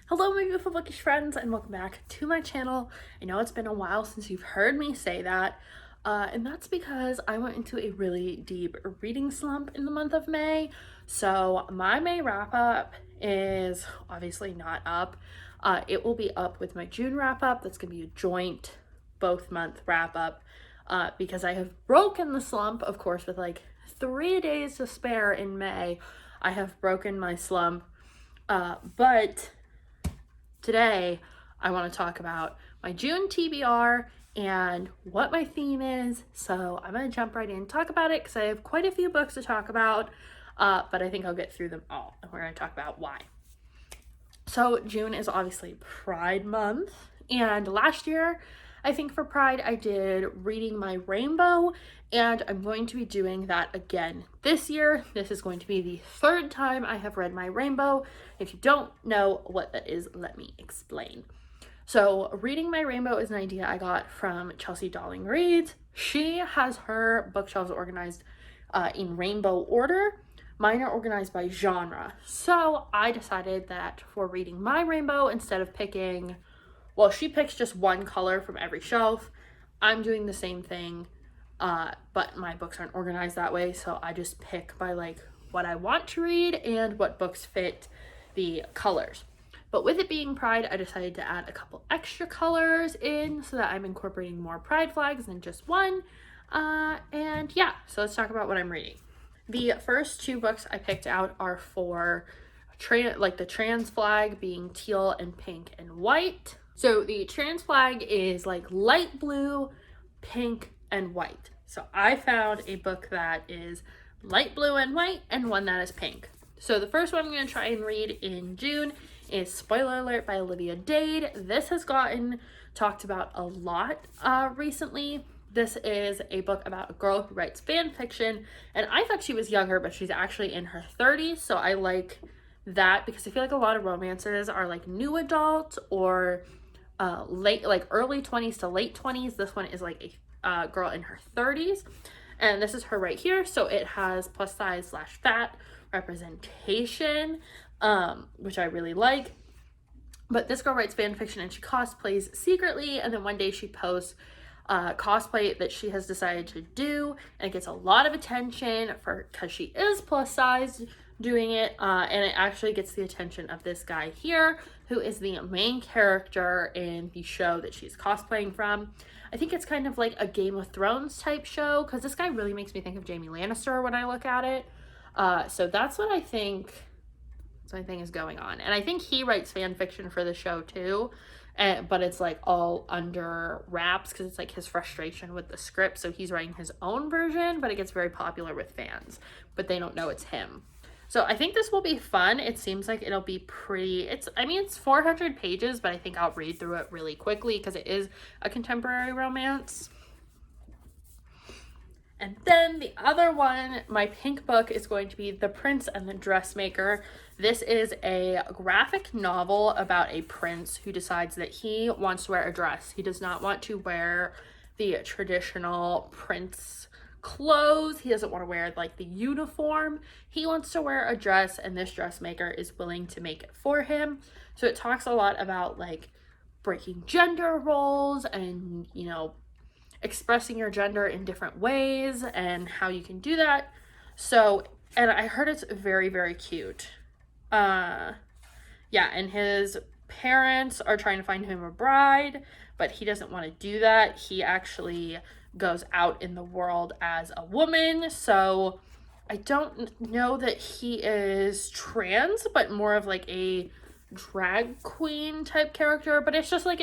Hello my beautiful bookish friends and welcome back to my channel. I know it's been a while since you've heard me say that, and that's because I went into a really deep reading slump in the month of May. So my May wrap up is obviously not up. It will be up with my June wrap up. That's going to be a joint both month wrap up because I have broken the slump, of course, with like 3 days to spare in May. I have broken my slump, but today, I want to talk about my June TBR and what my theme is. So I'm going to jump right in and talk about it because I have quite a few books to talk about, but I think I'll get through them all. And we're going to talk about why. So June is obviously Pride Month. And last year, I think for Pride, I did Reading My Rainbow, and I'm going to be doing that again this year. This is going to be the third time I have read my rainbow. If you don't know what that is, let me explain. So Reading My Rainbow is an idea I got from Chelsea Darling Reads. She has her bookshelves organized in rainbow order. Mine are organized by genre. So I decided that for Reading My Rainbow, instead of picking, well, she picks just one color from every shelf. I'm doing the same thing, but my books aren't organized that way. So I just pick by like what I want to read and what books fit the colors. But with it being Pride, I decided to add a couple extra colors in so that I'm incorporating more Pride flags than just one. And yeah, so let's talk about what I'm reading. The first two books I picked out are for the trans flag being teal and pink and white. So the trans flag is like light blue, pink, and white. So I found a book that is light blue and white and one that is pink. So the first one I'm going to try and read in June is Spoiler Alert by Olivia Dade. This has gotten talked about a lot recently. This is a book about a girl who writes fan fiction, and I thought she was younger, but she's actually in her 30s, so I like that because I feel like a lot of romances are like new adult or late, like early 20s to late 20s. This one is like a girl in her 30s, and this is her right here. So it has plus size / fat representation, which I really like. But this girl writes fan fiction and she cosplays secretly, and then one day she posts cosplay that she has decided to do, and it gets a lot of attention because she is plus size doing it, and it actually gets the attention of this guy here who is the main character in the show that she's cosplaying from. I think it's kind of like a Game of Thrones type show because this guy really makes me think of Jaime Lannister when I look at it. So that's what I think is going on, and I think he writes fan fiction for the show too. But it's like all under wraps because it's like his frustration with the script. So he's writing his own version, but it gets very popular with fans, but they don't know it's him. So I think this will be fun. It seems like it'll be pretty, it's 400 pages, but I think I'll read through it really quickly because it is a contemporary romance. And then the other one, my pink book, is going to be The Prince and the Dressmaker. This is a graphic novel about a prince who decides that he wants to wear a dress. He does not want to wear the traditional prince clothes. He doesn't want to wear like the uniform. He wants to wear a dress, and this dressmaker is willing to make it for him. So it talks a lot about like breaking gender roles and, you know, expressing your gender in different ways and how you can do that. So, and I heard it's very, very cute. Yeah, and his parents are trying to find him a bride, but he doesn't want to do that. He actually goes out in the world as a woman. So I don't know that he is trans, but more of like a drag queen type character, but it's just like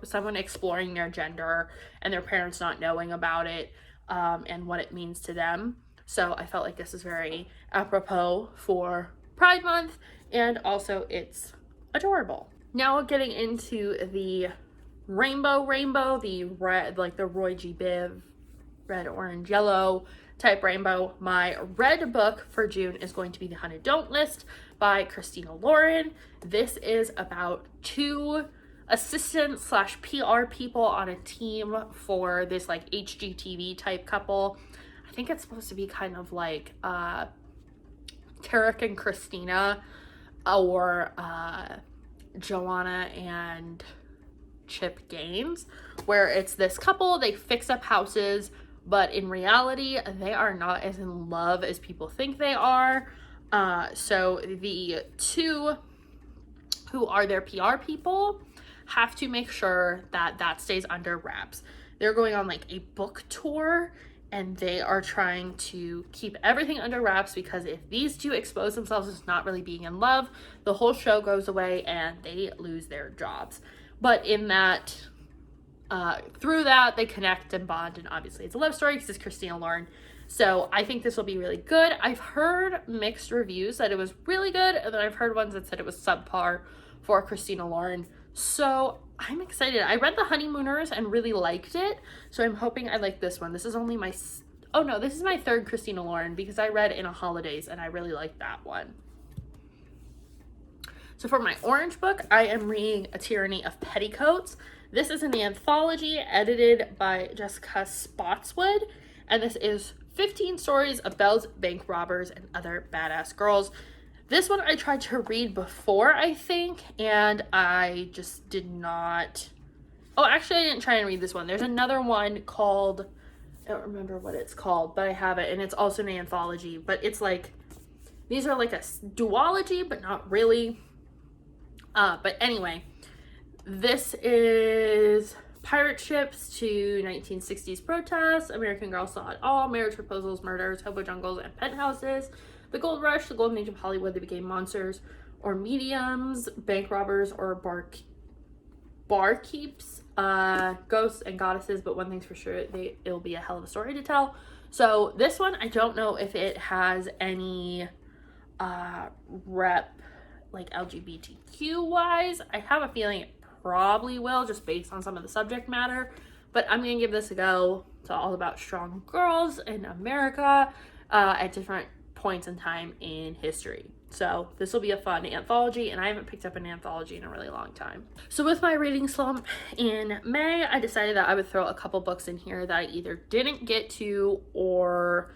someone exploring their gender and their parents not knowing about it, and what it means to them. So I felt like this is very apropos for Pride Month, and also it's adorable. Now getting into the rainbow, the red, like the Roy G. Biv red, orange, yellow type rainbow. My red book for June is going to be The Hunt Don't List by Christina Lauren. This is about two assistant / PR people on a team for this like HGTV type couple. I think it's supposed to be kind of like Tarek and Christina, or Joanna and Chip Gaines, where it's this couple, they fix up houses, but in reality, they are not as in love as people think they are. So the two who are their PR people have to make sure that that stays under wraps. They're going on like a book tour, and they are trying to keep everything under wraps, because if these two expose themselves as not really being in love, the whole show goes away and they lose their jobs. But in that, through that, they connect and bond, and obviously it's a love story because it's Christina Lauren. So I think this will be really good. I've heard mixed reviews that it was really good, and then I've heard ones that said it was subpar for Christina Lauren. So I'm excited. I read The Honeymooners and really liked it, so I'm hoping I like this one. This is only my, oh no, this is my third Christina Lauren, because I read In a Holidays and I really liked that one. So for my orange book, I am reading A Tyranny of Petticoats. This is an anthology edited by Jessica Spotswood, and this is 15 stories of belles, bank robbers, and other badass girls. This one I tried to read before, I think, and I just did not. Oh, actually, I didn't try and read this one. There's another one called, I don't remember what it's called, but I have it, and it's also an anthology, but it's like, these are like a duology, but not really. But anyway, this is pirate ships to 1960s protests, American Girl Saw It All, marriage proposals, murders, hobo jungles, and penthouses, the gold rush, the golden age of Hollywood, they became monsters or mediums, bank robbers or barkeeps, ghosts and goddesses, but one thing's for sure, it'll be a hell of a story to tell. So this one, I don't know if it has any rep like LGBTQ wise. I have a feeling it probably will, just based on some of the subject matter, but I'm gonna give this a go. It's all about strong girls in America at different points in time in history. So this will be a fun anthology, and I haven't picked up an anthology in a really long time. So with my reading slump in May, I decided that I would throw a couple books in here that I either didn't get to or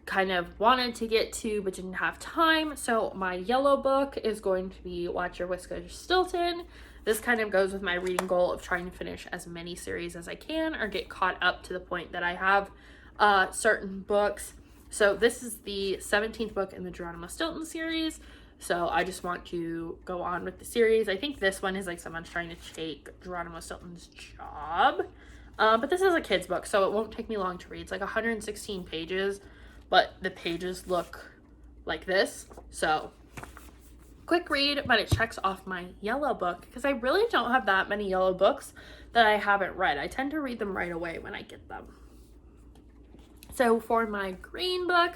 kind of wanted to get to but didn't have time. So my yellow book is going to be Watch Your Whiskers Stilton. This kind of goes with my reading goal of trying to finish as many series as I can, or get caught up to the point that I have certain books. So this is the 17th book in the Geronimo Stilton series, so I just want to go on with the series. I think this one is like someone's trying to take Geronimo Stilton's job, but this is a kid's book, so it won't take me long to read. It's like 116 pages, but the pages look like this, so quick read, but it checks off my yellow book, because I really don't have that many yellow books that I haven't read. I tend to read them right away when I get them. So for my green book,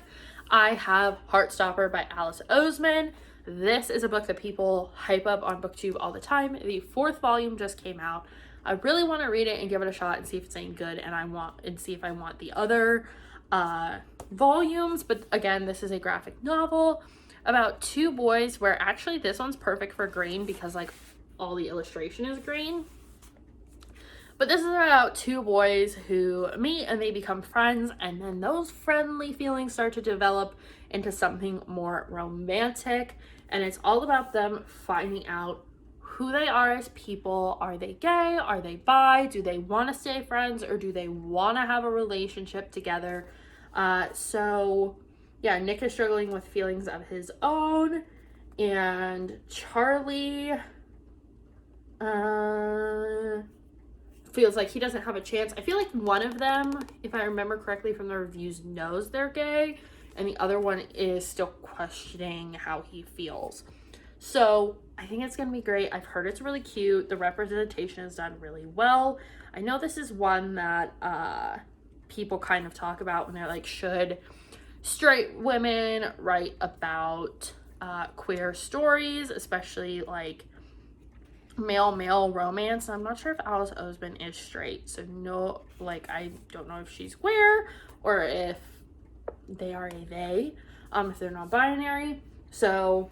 I have Heartstopper by Alice Oseman. This is a book that people hype up on BookTube all the time. The 4th volume just came out. I really want to read it and give it a shot and see if it's any good, and see if I want the other volumes. But again, this is a graphic novel about 2 boys, where actually this one's perfect for green because like all the illustration is green. But this is about 2 boys who meet and they become friends, and then those friendly feelings start to develop into something more romantic, and it's all about them finding out who they are as people. Are they gay? Are they bi? Do they want to stay friends, or do they want to have a relationship together? So yeah, Nick is struggling with feelings of his own, and Charlie feels like he doesn't have a chance. I feel like one of them, if I remember correctly from the reviews, knows they're gay, and the other one is still questioning how he feels. So I think it's gonna be great. I've heard it's really cute. The representation is done really well. I know this is one that people kind of talk about when they're like, should straight women write about queer stories, especially like male romance. I'm not sure if Alice Oseman is straight, so no, like I don't know if she's queer or if they are a they, if they're not binary. So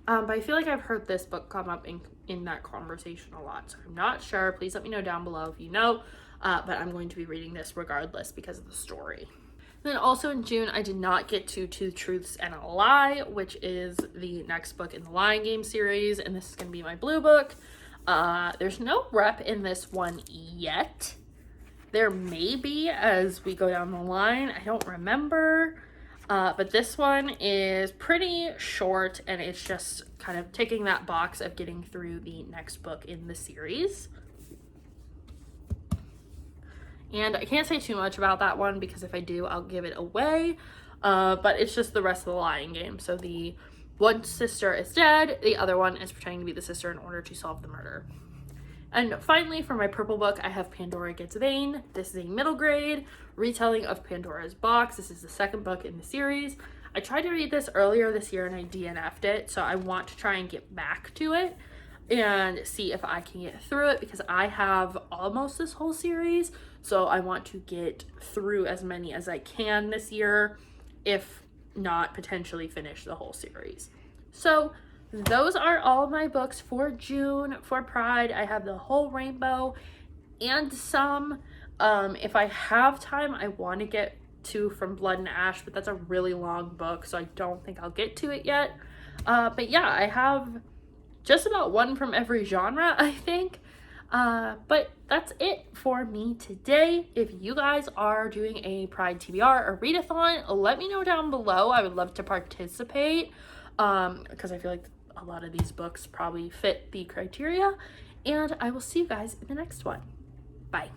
but I feel like I've heard this book come up in that conversation a lot, so I'm not sure. Please let me know down below if you know, but I'm going to be reading this regardless because of the story. Then also in June, I did not get to Two Truths and a Lie, which is the next book in the Lying Game series, and this is going to be my blue book. There's no rep in this one yet. There may be as we go down the line. I don't remember. But this one is pretty short, and it's just kind of ticking that box of getting through the next book in the series. And I can't say too much about that one because if I do, I'll give it away. But it's just the rest of the Lying Game. So the one sister is dead, the other one is pretending to be the sister in order to solve the murder. And finally, for my purple book, I have Pandora Gets Vain. This is a middle grade retelling of Pandora's Box. This is the second book in the series. I tried to read this earlier this year and I DNF'd it, so I want to try and get back to it and see if I can get through it because I have almost this whole series, so I want to get through as many as I can this year, if not potentially finish the whole series. So those are all my books for June. For Pride, I have the whole rainbow and some. If I have time, I want to get to From Blood and Ash, but that's a really long book, so I don't think I'll get to it yet. But yeah, I have just about one from every genre, I think. But that's it for me today. If you guys are doing a Pride TBR or readathon, let me know down below. I would love to participate because I feel like a lot of these books probably fit the criteria. And I will see you guys in the next one. Bye.